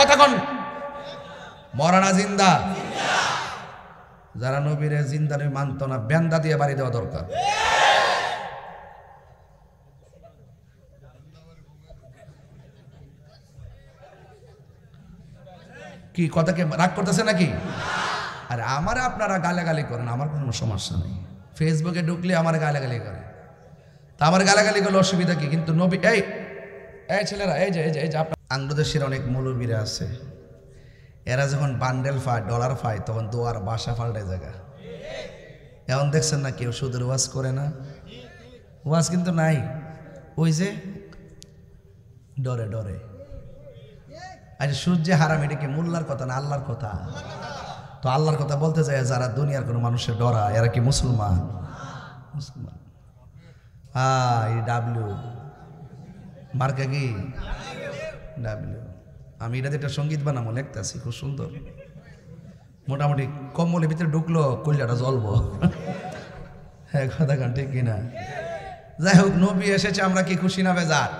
কথা কোন? মরানা জিন্দা? যারা নবীরে জিন্দা নবী মানত না, বেন্দা দিয়ে বাড়ি দেওয়া দরকার। কি কথাকে রাগ করতেছে নাকি? আরে আমার আপনারা গালাগালি করেন, আমার কোনো সমস্যা নেই। ফেসবুকে ঢুকলে আমার গালাগালি করে, তা আমার গালাগালি করলে অসুবিধা কি? কিন্তু নবী এই ছেলেরা, এই যে আপনার বাংলাদেশের অনেক মৌলবীরা আছে, এরা যখন বান্ডেল পায়, ডলার পায়, তখন দোয়ার বাসা পাল্টায় জায়গা। এখন দেখছেন না কেউ সুদের ওয়াজ করে না? ওয়াজ কিন্তু নাই, ওই যে ডরে ডরে। আচ্ছা, সূর্য হারাম, এটা কি মোল্লার কথা না আল্লাহর কথা? তো আল্লাহর কথা বলতে যায় যারা দুনিয়ার কোনো মানুষের ডরা, এরা কি মুসলমান? মুসলমান। ডাব্লিউ মার্কা কি? ডাব্লিউ। আমি এটা একটা সঙ্গীত বানাবো, লিখতেছি, খুব সুন্দর। মোটামুটি কম্বলের ভিতরে ঢুকলো কলিজাটা জ্বলবো। হ্যাঁ, কথা কান ঠিক কিনা? যাই হোক, নবী এসেছে, আমরা কি খুশি না বেজার?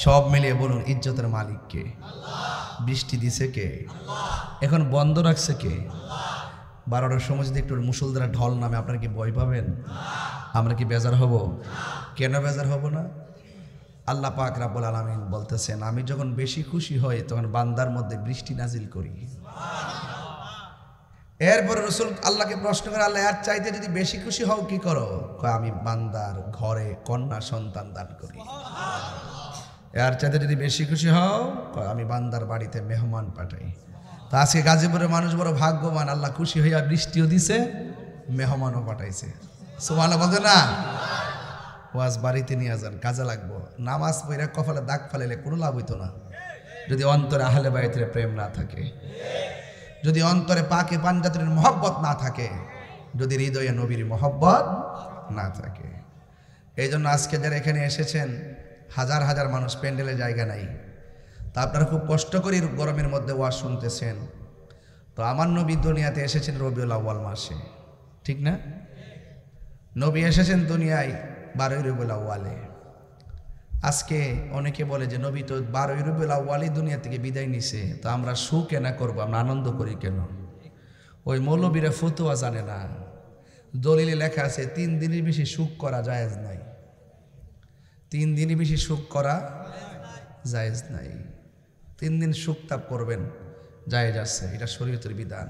সব মিলিয়ে বলুন, ইজ্জতের মালিক কে? বৃষ্টি দিছে কে? এখন বন্ধ রাখছে কে? 12টার সময় যদি একটু মুসলধারা ঢল নামে, আপনারা কি ভয় পাবেন? আমরা কি বেজার হব? কেন বেজার হব না? আল্লাহ পাক রব্বুল আলামিন বলতেছেন, আমি যখন বেশি খুশি হই তখন বান্দার মধ্যে বৃষ্টি নাজিল করি। এরপরে রাসূল আল্লাহকে প্রশ্ন করে, আল্লাহ এর চাইতে যদি বেশি খুশি হও কি করো? কয়, আমি বান্দার ঘরে কন্যা সন্তান দান করি। এর চাইতে যদি বেশি খুশি হও, আমি বান্দার বাড়িতে মেহমান পাঠাই। তো আজকে গাজীপুরের মানুষ বড় ভাগ্যবান, আল্লাহ খুশি হইয়া বৃষ্টিও দিছে, মেহমানও পাঠাইছে। সুবহানাল্লাহ বলতে না? ওয়াজ বাড়িতে নিয়ে যান, কাজে লাগবো। নামাজ পড়া কপালে দাগ ফালাইলে কোনো লাভ হইতো না যদি অন্তরে আহলে বাইতের প্রেম না থাকে, যদি অন্তরে পাকে পাঞ্জাতের মহব্বত না থাকে, যদি হৃদয়ে নবীর মহব্বত না থাকে। এই জন্য আজকে যারা এখানে এসেছেন, হাজার হাজার মানুষ, প্যান্ডেলে জায়গা নাই, তা আপনারা খুব কষ্ট করে গরমের মধ্যে ওয়াজ শুনতেছেন। তো আমার নবী দুনিয়াতে এসেছেন রবিউল আউয়াল মাসে, ঠিক না? নবী এসেছেন দুনিয়ায় 12 রবিউল আউয়ালে। আজকে অনেকে বলে যে নবী তো 12 রবিউল আউয়ালে দুনিয়া থেকে বিদায় নিছে, তো আমরা সুখ কেন করবো, আমরা আনন্দ করি কেন? ওই মৌলবীরা ফতোয়া জানে না। দলিলে লেখা আছে 3 দিনের বেশি সুখ করা জায়েজ নাই। 3 দিনের বেশি সুখ করা জায়েজ নাই। 3 দিন সুখ তাপ করবেন, জায়েজ আছে, এটা শরীয়তের বিধান।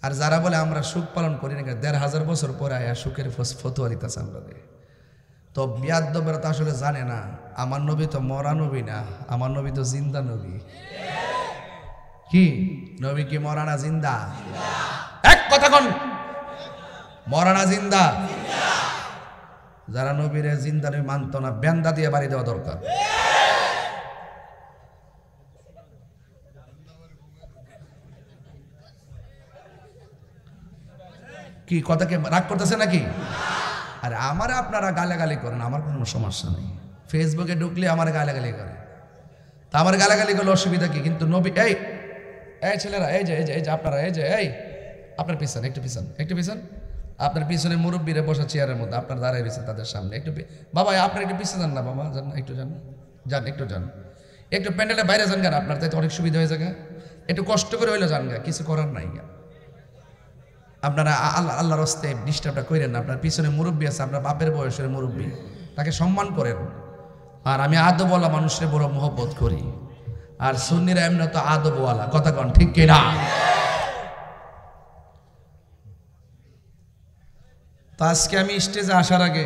আর যারা বলে আমরা সুখ পালন করি না, 1500 বছর পরে আয়া সুখের ফতোয়া দিতেছে আমরা, তো বিয়াদ্দবেরা তো আসলে জানে না আমার নবী তো মরা নবী না, আমার নবী তো জিন্দা নবী। কি নবী কি মরা না জিন্দা? এক কথা কোন? মরা না জিন্দা? যারা নবীরে জিন্দা নবী মানত না, বেন্দা দিয়ে বাড়ি দেওয়া দরকার। কি কথাকে রাগ করতেছে নাকি? আরে আমার আপনারা গালাগালি করেন, আমার কোনো সমস্যা নেই। ফেসবুকে ঢুকলে আমার গালাগালি করে, তা আমার গালাগালি করলে অসুবিধা কি? কিন্তু নবী এই ছেলেরা, এই যে আপনারা, এই আপনার পিছন, একটু পিছন, আপনার পিছনে মুরব্বীরা বসা চেয়ারের মধ্যে, আপনার দাঁড়ায় রয়েছে তাদের সামনে, একটু বাবা আপনার একটু পিছনে যান না, বাবা যান না, একটু যান, একটু প্যান্ডেলের বাইরে যান গান, আপনার তাইতে অনেক সুবিধা হয়ে যায়, একটু কষ্ট করে হইলে যান গা, কিছু করার নাই। আপনারা আল্লাহর রাস্তে ডিস্টার্বটা করেন না। আপনার পিছনে মুরব্বী আছে, আপনার বাপের বয়সের মুরব্বী, তাকে সম্মান করেন। আর আমি আদবওয়ালা মানুষের বড় মহব্বত করি, আর সুন্নিরা এমনি তো আদবওয়ালা, কথা কন ঠিক কিনা? তো আজকে আমি স্টেজে আসার আগে